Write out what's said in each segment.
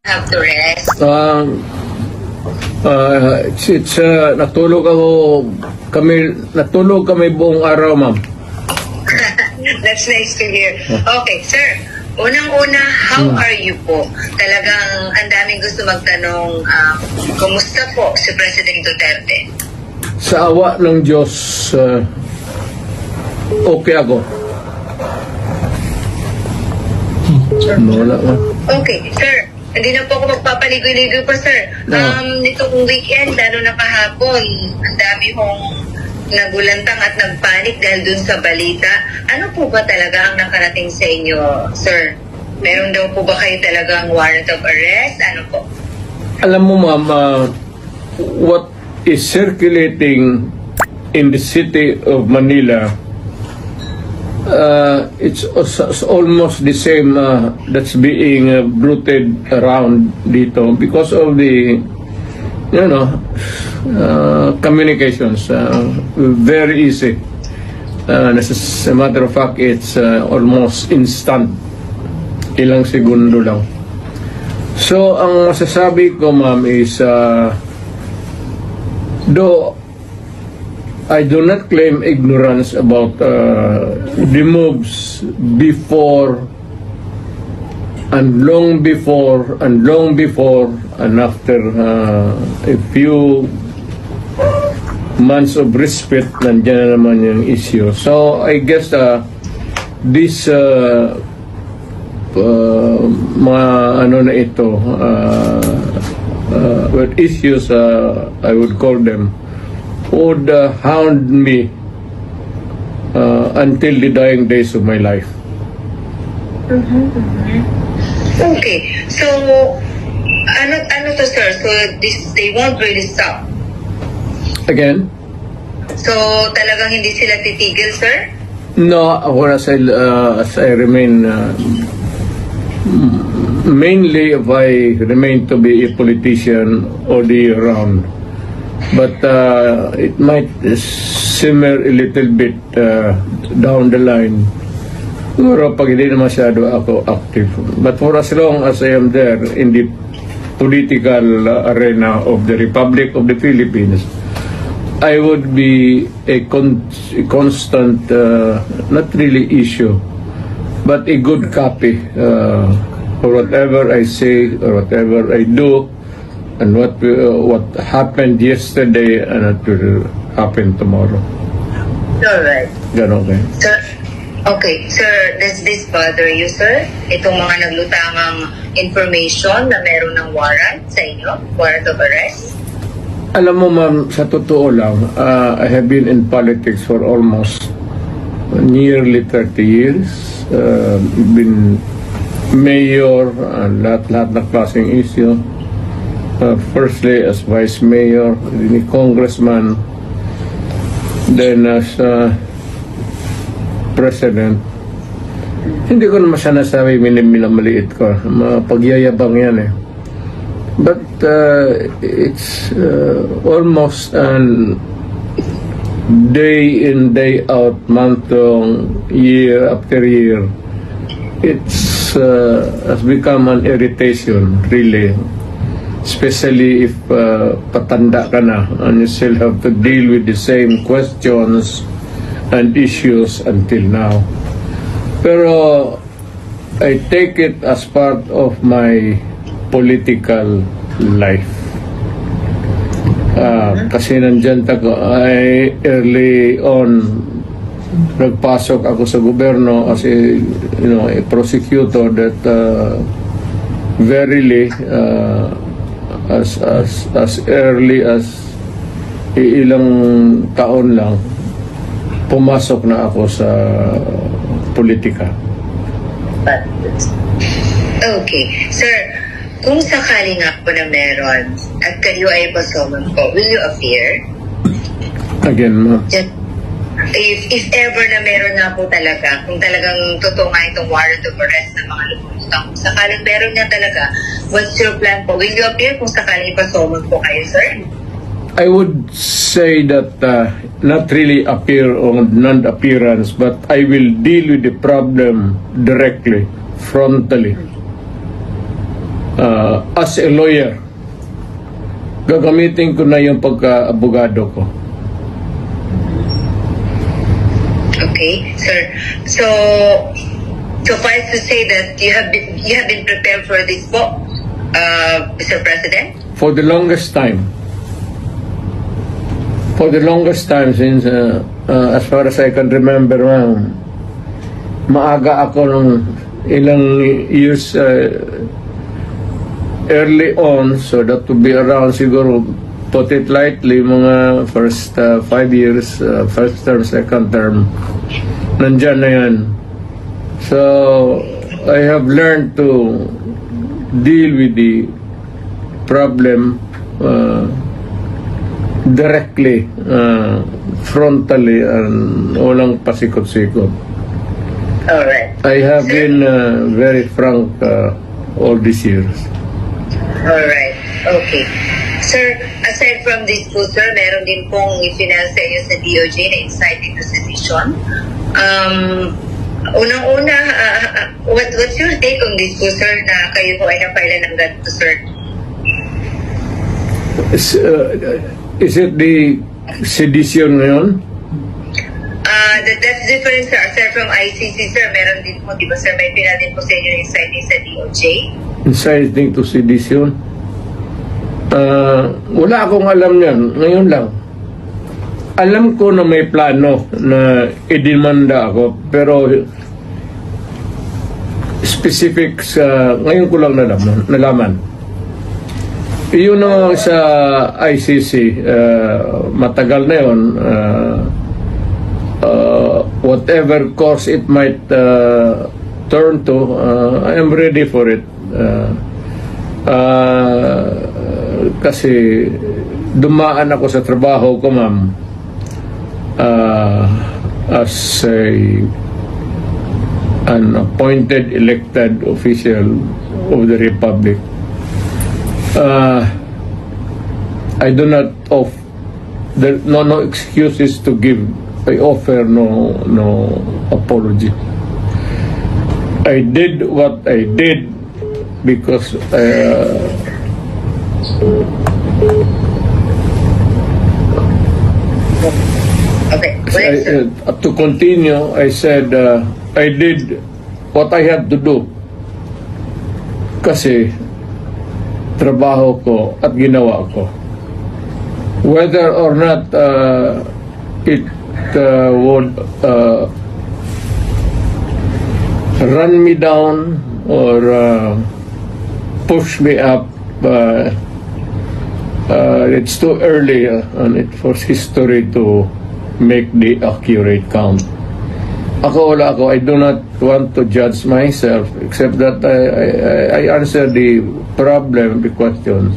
have to rest. Natulog kami buong araw, ma'am. That's nice to hear. Okay, sir. Unang-una, how are you po? Talagang ang daming gusto magtanong, kumusta po si President Duterte? Sa awa ng Diyos, okay ako. Wala nga. Okay, sir. Hindi na po ako magpapaligoy-ligoy pa, sir. Nitong weekend, lalo na kahapon, ang dami hong nagulantang at nagpanik dahil dun sa balita. Ano po ba talaga ang nakarating sa inyo, sir? Meron daw po ba kayo talagang warrant of arrest? Ano po? Alam mo, ma'am, what is circulating in the city of Manila, it's almost the same that's being bruited around dito because of the communications. Very easy. As a matter of fact, it's almost instant. Ilang segundo lang. So, ang masasabi ko, ma'am, is though I do not claim ignorance about the moves before and long before and after a few months of respite, nandiyan na naman yung issue. So I guess this mga ano na ito issues, I would call them, would hound me until the dying days of my life. Okay. So, ano to, sir? So, they won't really stop. Again? So, talagang hindi sila titigil, sir? No, as I remain, mainly if I remain to be a politician all the year round. But it might simmer a little bit down the line. Siguro pag hindi na masyado ako active. But for as long as I am there in the political arena of the Republic of the Philippines, I would be a constant, not really issue, but a good copy for whatever I say or whatever I do, and what happened yesterday and what will happen tomorrow. Alright. Ganon kayo. Sir, okay, sir, does this bother you, sir? Itong mga naglutangang information na meron ng warrant sa inyo? Warrant of arrest? Alam mo, ma'am, sa totoo lang, I have been in politics for almost nearly 30 years. Been mayor, lahat na klaseng issue. Firstly as vice mayor, then congressman, then as president. Hindi ko naman siya nasabi minamaliit ko. Pagyayabang yan eh. But it's almost an day in, day out, month long, year after year. It's has become an irritation, really. Especially if patanda ka na and you still have to deal with the same questions and issues until now. Pero I take it as part of my political life. Kasi nandyan ay early on nagpasok ako sa gobyerno as a prosecutor that verily as early as ilang taon lang pumasok na ako sa politika. Okay. Sir, kung sakali nga po na meron at kayo ay pasoman po, will you appear? Again, ma'am. If ever na meron nga po talaga, kung talagang totoo nga itong warrant of arrest ng mga lumulutang, kung sakaling meron nga talaga, what's your plan po? Will you appear kung sakaling ipasoman po kayo, sir? I would say that not really appear on non-appearance, but I will deal with the problem directly, frontally. as a lawyer, gagamitin ko na yung pagka-abogado ko. Okay, sir. So, suffice to say that you have been prepared for this po, Mr. President? For the longest time. For the longest time since, as far as I can remember, maaga ako nung ilang years early on, so that to be around siguro, put it lightly, mga first 5 years, first term, second term, nandyan na yan. So, I have learned to deal with the problem directly, frontally, and walang pasikot-sikot. Alright. I have been very frank all these years. Alright. Okay. Sir, aside from this po, sir, meron din pong i-finance sa inyo sa DOJ na inciting to sedition. Unang-una, what's your take on this po, sir, na kayo po ay napailan ng ganito, sir? Is it the sedition ngayon? That's different, sir. Sir, from ICC, sir, meron din po, di ba, sir, may pinal din po sa inyo inciting sa DOJ? Inciting to sedition? Wala akong alam yan. Ngayon lang. Alam ko na may plano na idemanda ako, pero specifics, ngayon ko lang nalaman. Yun naman sa ICC, matagal na yun. Whatever course it might turn to, I am ready for it. Kasi dumaan ako sa trabaho ko, ma'am, as an appointed elected official of the Republic. I do not there no excuses to give. I offer no apology. I did what I did because Okay. Well, to continue, I said I did what I had to do kasi trabaho ko at ginawa ko. Whether or not it would run me down or push me up, it's too early and it for history to make the accurate count. Wala ako. I do not want to judge myself, except that I answer the problem, the questions,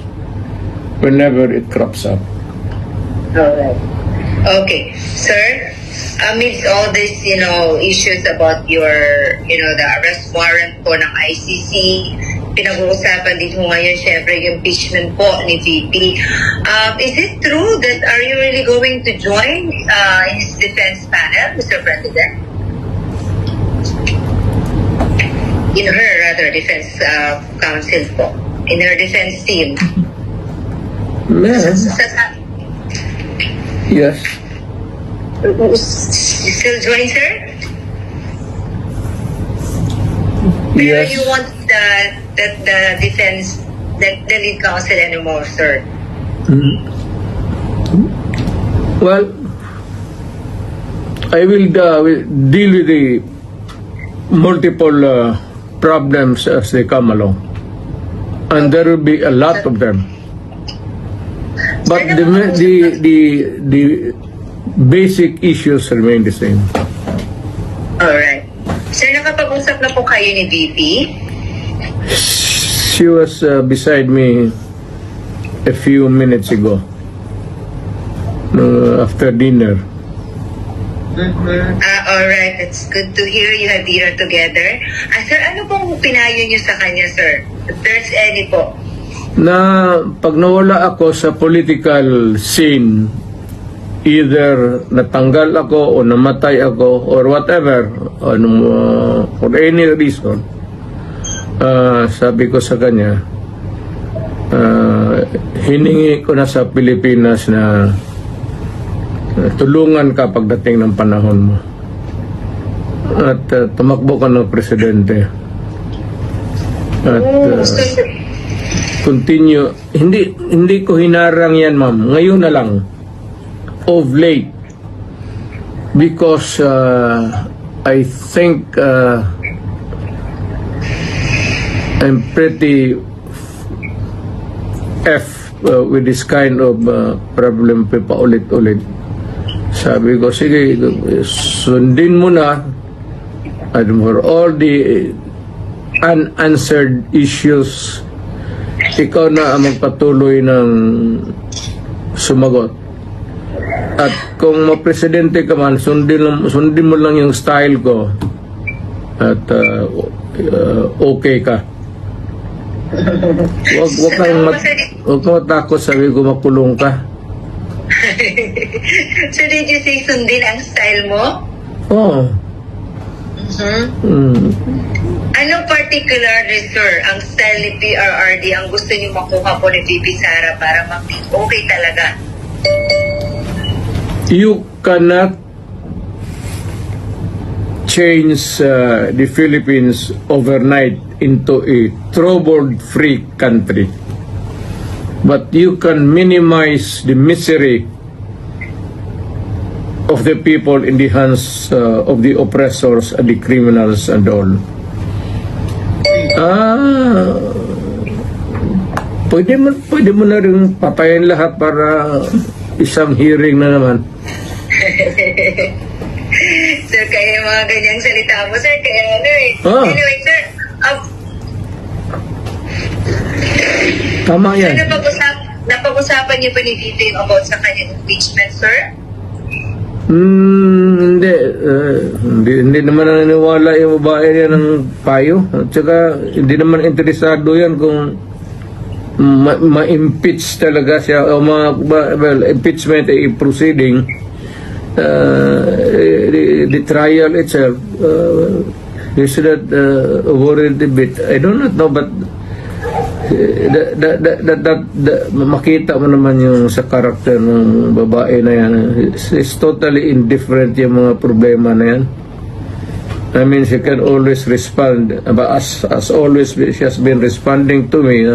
whenever it crops up. alright. Okay. Sir, amidst all these, issues about your, the arrest warrant po ng ICC, pinag-uusapan din po ngayon, syempre, yung impeachment po ni VP. Is it true that are you really going to join his defense panel, Mr. President? In her, rather, defense counsel po. In her defense team. Yes. You still join, sir? Pero Yes. you want the defense, the lead counsel anymore, sir? Well, I will deal with the multiple problems as they come along, and there will be a lot of them. But the basic issues remain the same. Alright. Sir, nakapag-usap na po kayo ni VP? She was beside me a few minutes ago, after dinner. Alright. It's good to hear you have dinner together. Sir, ano pong pinayo niyo sa kanya, sir? If there's any po. Na pag nawala ako sa political scene, either natanggal ako o namatay ako or whatever, for any reason, sabi ko sa kanya, hiningi ko na sa Pilipinas na tulungan ka pagdating ng panahon mo. At tumakbo ka ng presidente. At continue. Hindi ko hinarang yan, ma'am. Ngayon na lang. Of late. Because I think I'm pretty with this kind of problem pa ulit-ulit. Sabi ko, sige, sundin mo na at for all the unanswered issues, ikaw na ang magpatuloy ng sumagot. At kung mapresidente ka man, sundin mo lang yung style ko at okay ka. Huwag kang matakot, sabi ko, makulong ka. So did you say sundin ang style mo? Oo. Anong particular, sir, ang style ni PRRD ang gusto niyo makuha po ni VP Sara para mag-be okay talaga? You cannot change the Philippines overnight into a trouble-free country. But you can minimize the misery of the people in the hands of the oppressors and the criminals and all. Pwede mo na rin patayin lahat para isang hearing na naman. Sir, kaya yung mga ganyang salita mo, sir, kaya ano eh. Anyway, sir, Tama yan. sir, napag-usapan niyo pa ni VP about sa kanyang impeachment, sir? Hindi naman naniniwala yung babae niya ng payo. At saka hindi naman interesado yan kung ma-impeach talaga siya o impeachment ay proceeding. The trial itself, you should not worry a bit. I do not know, but makita mo naman yung sa karakter ng babae na yan. It's totally indifferent yung mga problema na yan. I mean, she can always respond. But as always, she has been responding to me.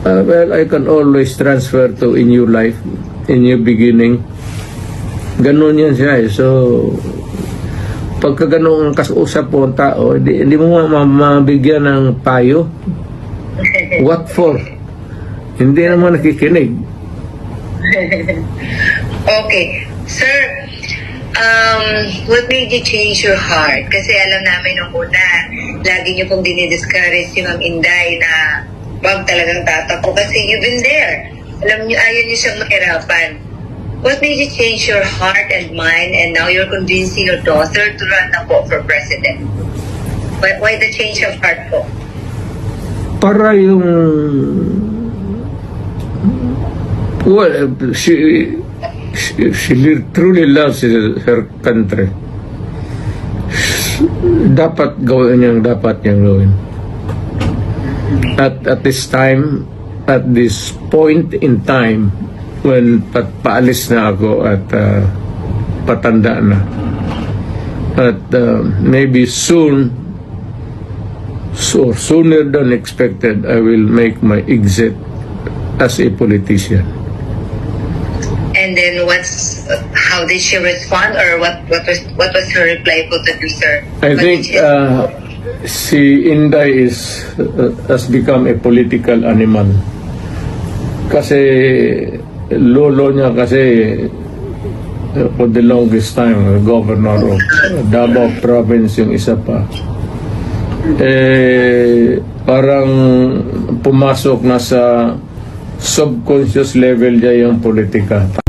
Well, I can always transfer to a new life, a new beginning. Ganon yan siya eh. So, pagka ganun ang kausap po ang tao, hindi mo mabigyan ng payo. What for? Hindi naman nakikinig. Okay. Sir, what made you change your heart? Kasi alam namin nung una, lagi niyo pong dinidiscourage si Ma'am Inday na wag talagang tatakbo kasi you've been there. Alam niyo, ayaw niyo siyang mahirapan. What made you change your heart and mind and now you're convincing your daughter to run na po for president? Why the change of heart po? Para yung she truly loves her country. Dapat gawin niyang at this time, at this point in time when paalis na ako at patanda na at maybe sooner than expected, I will make my exit as a politician. And then how did she respond, or what was her reply po to you, sir? I think si Inday has become a political animal. Kasi lolo niya for the longest time governor of Davao province yung isa pa. Parang pumasok na sa subconscious level niya yung politika.